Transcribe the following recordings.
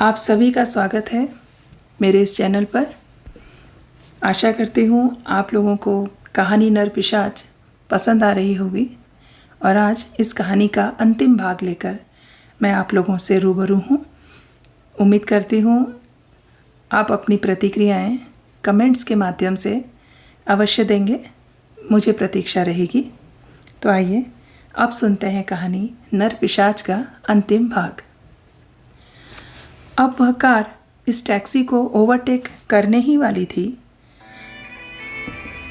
आप सभी का स्वागत है मेरे इस चैनल पर। आशा करती हूँ आप लोगों को कहानी नर पिशाच पसंद आ रही होगी और आज इस कहानी का अंतिम भाग लेकर मैं आप लोगों से रूबरू हूँ। उम्मीद करती हूँ आप अपनी प्रतिक्रियाएं कमेंट्स के माध्यम से अवश्य देंगे, मुझे प्रतीक्षा रहेगी। तो आइए अब सुनते हैं कहानी नर पिशाच का अंतिम भाग। अब वह कार इस टैक्सी को ओवरटेक करने ही वाली थी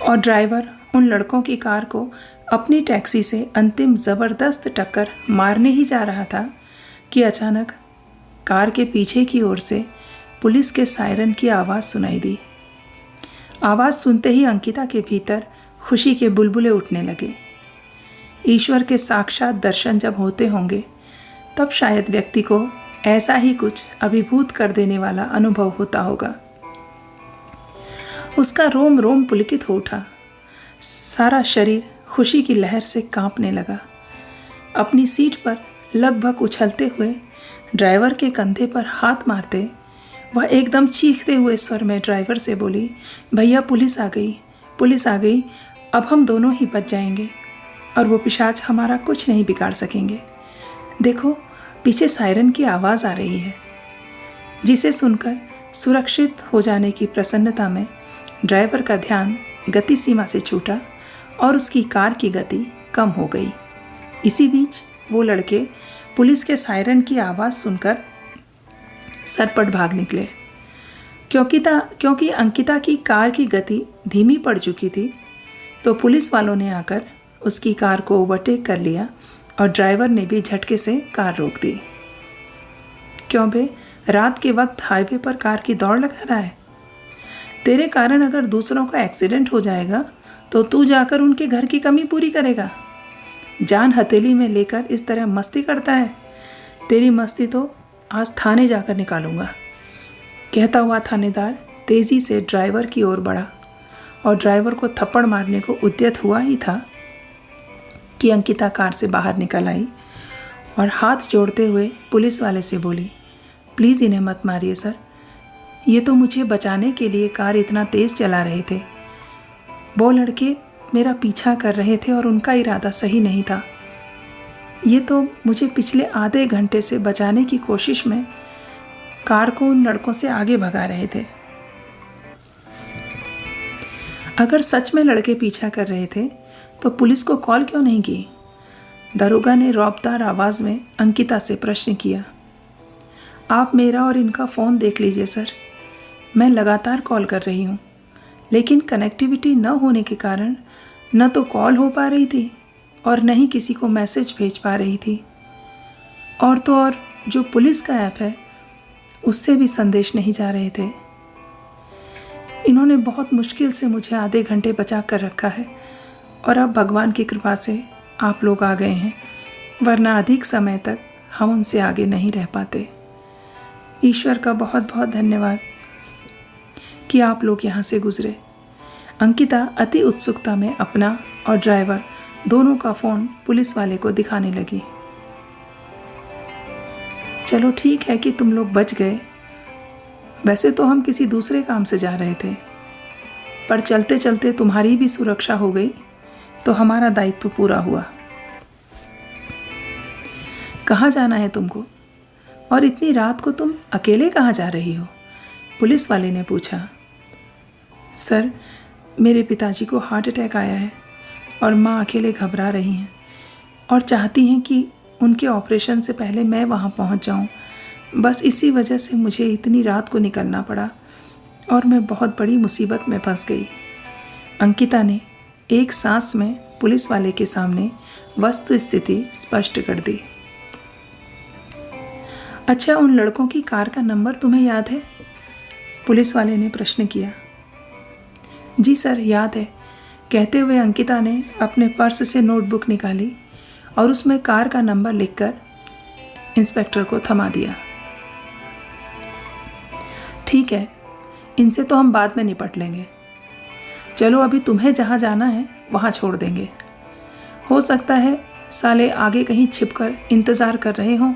और ड्राइवर उन लड़कों की कार को अपनी टैक्सी से अंतिम ज़बरदस्त टक्कर मारने ही जा रहा था कि अचानक कार के पीछे की ओर से पुलिस के सायरन की आवाज़ सुनाई दी। आवाज़ सुनते ही अंकिता के भीतर खुशी के बुलबुले उठने लगे। ईश्वर के साक्षात दर्शन जब होते होंगे तब शायद व्यक्ति को ऐसा ही कुछ अभिभूत कर देने वाला अनुभव होता होगा। उसका रोम रोम पुलकित हो उठा, सारा शरीर खुशी की लहर से कांपने लगा। अपनी सीट पर लगभग उछलते हुए ड्राइवर के कंधे पर हाथ मारते वह एकदम चीखते हुए स्वर में ड्राइवर से बोली, भैया पुलिस आ गई, पुलिस आ गई, अब हम दोनों ही बच जाएंगे और वो पिशाच हमारा कुछ नहीं बिगाड़ सकेंगे। देखो पीछे सायरन की आवाज़ आ रही है। जिसे सुनकर सुरक्षित हो जाने की प्रसन्नता में ड्राइवर का ध्यान गति सीमा से छूटा और उसकी कार की गति कम हो गई। इसी बीच वो लड़के पुलिस के सायरन की आवाज़ सुनकर सरपट भाग निकले। क्योंकि अंकिता की कार की गति धीमी पड़ चुकी थी तो पुलिस वालों ने आकर उसकी कार को ओवरटेक कर लिया और ड्राइवर ने भी झटके से कार रोक दी। क्यों बे, रात के वक्त हाईवे पर कार की दौड़ लगा रहा है? तेरे कारण अगर दूसरों का एक्सीडेंट हो जाएगा तो तू जाकर उनके घर की कमी पूरी करेगा। जान हथेली में लेकर इस तरह मस्ती करता है। तेरी मस्ती तो आज थाने जाकर निकालूंगा। कहता हुआ थानेदार तेज़ी से ड्राइवर की ओर बढ़ा और ड्राइवर को थप्पड़ मारने को उद्यत हुआ ही था कि अंकिता कार से बाहर निकल आई और हाथ जोड़ते हुए पुलिस वाले से बोली, प्लीज़ इन्हें मत मारिए सर, ये तो मुझे बचाने के लिए कार इतना तेज़ चला रहे थे। वो लड़के मेरा पीछा कर रहे थे और उनका इरादा सही नहीं था। ये तो मुझे पिछले आधे घंटे से बचाने की कोशिश में कार को उन लड़कों से आगे भगा रहे थे। अगर सच में लड़के पीछा कर रहे थे तो पुलिस को कॉल क्यों नहीं की? दरोगा ने रौबदार आवाज़ में अंकिता से प्रश्न किया। आप मेरा और इनका फ़ोन देख लीजिए सर, मैं लगातार कॉल कर रही हूँ, लेकिन कनेक्टिविटी न होने के कारण न तो कॉल हो पा रही थी और न ही किसी को मैसेज भेज पा रही थी। और तो और जो पुलिस का ऐप है उससे भी संदेश नहीं जा रहे थे। इन्होंने बहुत मुश्किल से मुझे आधे घंटे बचा कर रखा है और अब भगवान की कृपा से आप लोग आ गए हैं, वरना अधिक समय तक हम उनसे आगे नहीं रह पाते। ईश्वर का बहुत बहुत धन्यवाद कि आप लोग यहाँ से गुजरे। अंकिता अति उत्सुकता में अपना और ड्राइवर दोनों का फ़ोन पुलिस वाले को दिखाने लगी। चलो ठीक है कि तुम लोग बच गए, वैसे तो हम किसी दूसरे काम से जा रहे थे, पर चलते चलते तुम्हारी भी सुरक्षा हो गई तो हमारा दायित्व पूरा हुआ। कहाँ जाना है तुमको और इतनी रात को तुम अकेले कहाँ जा रही हो? पुलिस वाले ने पूछा। सर, मेरे पिताजी को हार्ट अटैक आया है और माँ अकेले घबरा रही हैं और चाहती हैं कि उनके ऑपरेशन से पहले मैं वहाँ पहुँच जाऊँ। बस इसी वजह से मुझे इतनी रात को निकलना पड़ा और मैं बहुत बड़ी मुसीबत में फंस गई। अंकिता ने एक सांस में पुलिस वाले के सामने वस्तु स्थिति स्पष्ट कर दी। अच्छा, उन लड़कों की कार का नंबर तुम्हें याद है? पुलिस वाले ने प्रश्न किया। जी सर, याद है, कहते हुए अंकिता ने अपने पर्स से नोटबुक निकाली और उसमें कार का नंबर लिखकर इंस्पेक्टर को थमा दिया। ठीक है, इनसे तो हम बाद में निपट लेंगे। चलो अभी तुम्हें जहाँ जाना है वहाँ छोड़ देंगे। हो सकता है साले आगे कहीं छिपकर इंतज़ार कर रहे हों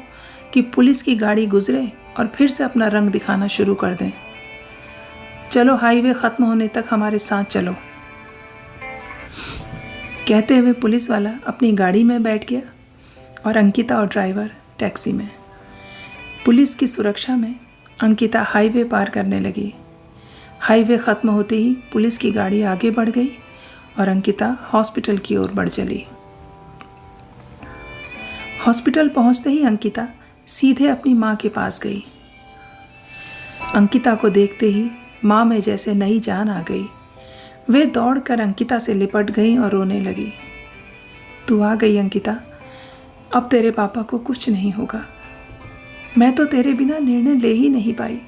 कि पुलिस की गाड़ी गुजरे और फिर से अपना रंग दिखाना शुरू कर दें। चलो, हाईवे ख़त्म होने तक हमारे साथ चलो। कहते हुए पुलिस वाला अपनी गाड़ी में बैठ गया और अंकिता और ड्राइवर टैक्सी में। पुलिस की सुरक्षा में अंकिता हाईवे पार करने लगी। हाईवे ख़त्म होते ही पुलिस की गाड़ी आगे बढ़ गई और अंकिता हॉस्पिटल की ओर बढ़ चली। हॉस्पिटल पहुंचते ही अंकिता सीधे अपनी माँ के पास गई। अंकिता को देखते ही माँ में जैसे नई जान आ गई। वे दौड़कर अंकिता से लिपट गई और रोने लगी। तू आ गई अंकिता, अब तेरे पापा को कुछ नहीं होगा। मैं तो तेरे बिना निर्णय ले ही नहीं पाई।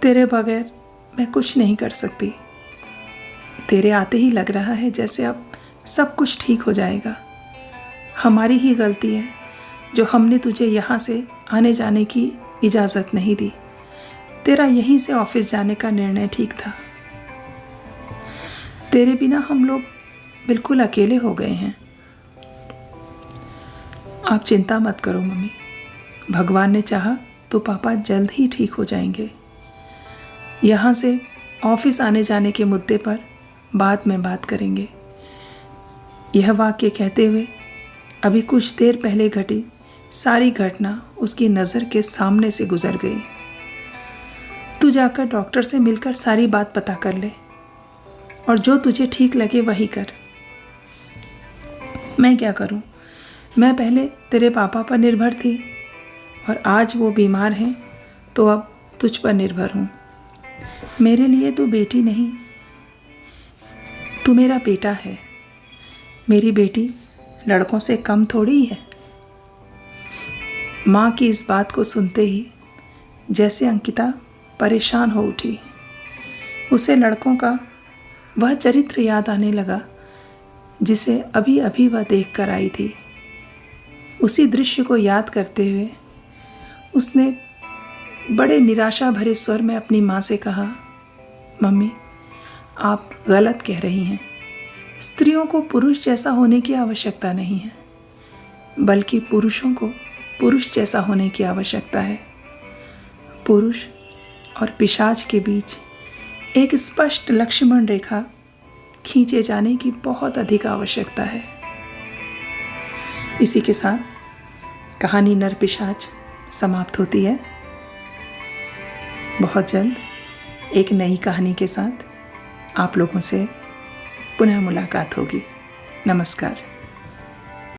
तेरे बगैर मैं कुछ नहीं कर सकती। तेरे आते ही लग रहा है जैसे अब सब कुछ ठीक हो जाएगा। हमारी ही गलती है जो हमने तुझे यहाँ से आने जाने की इजाज़त नहीं दी। तेरा यहीं से ऑफिस जाने का निर्णय ठीक था। तेरे बिना हम लोग बिल्कुल अकेले हो गए हैं। आप चिंता मत करो मम्मी, भगवान ने चाहा तो पापा जल्द ही ठीक हो जाएंगे। यहाँ से ऑफिस आने जाने के मुद्दे पर बाद में बात करेंगे। यह वाक्य कहते हुए अभी कुछ देर पहले घटी सारी घटना उसकी नज़र के सामने से गुजर गई। तू जाकर डॉक्टर से मिलकर सारी बात पता कर ले और जो तुझे ठीक लगे वही कर। मैं क्या करूं? मैं पहले तेरे पापा पर निर्भर थी और आज वो बीमार हैं तो अब तुझ पर निर्भर हूं। मेरे लिए तू बेटी नहीं, तू मेरा बेटा है। मेरी बेटी लड़कों से कम थोड़ी है। माँ की इस बात को सुनते ही जैसे अंकिता परेशान हो उठी। उसे लड़कों का वह चरित्र याद आने लगा जिसे अभी अभी वह देख कर आई थी। उसी दृश्य को याद करते हुए उसने बड़े निराशा भरे स्वर में अपनी माँ से कहा, मम्मी आप गलत कह रही हैं। स्त्रियों को पुरुष जैसा होने की आवश्यकता नहीं है, बल्कि पुरुषों को पुरुष जैसा होने की आवश्यकता है। पुरुष और पिशाच के बीच एक स्पष्ट लक्ष्मण रेखा खींचे जाने की बहुत अधिक आवश्यकता है। इसी के साथ कहानी नर पिशाच समाप्त होती है। बहुत जल्द एक नई कहानी के साथ आप लोगों से पुनः मुलाकात होगी। नमस्कार।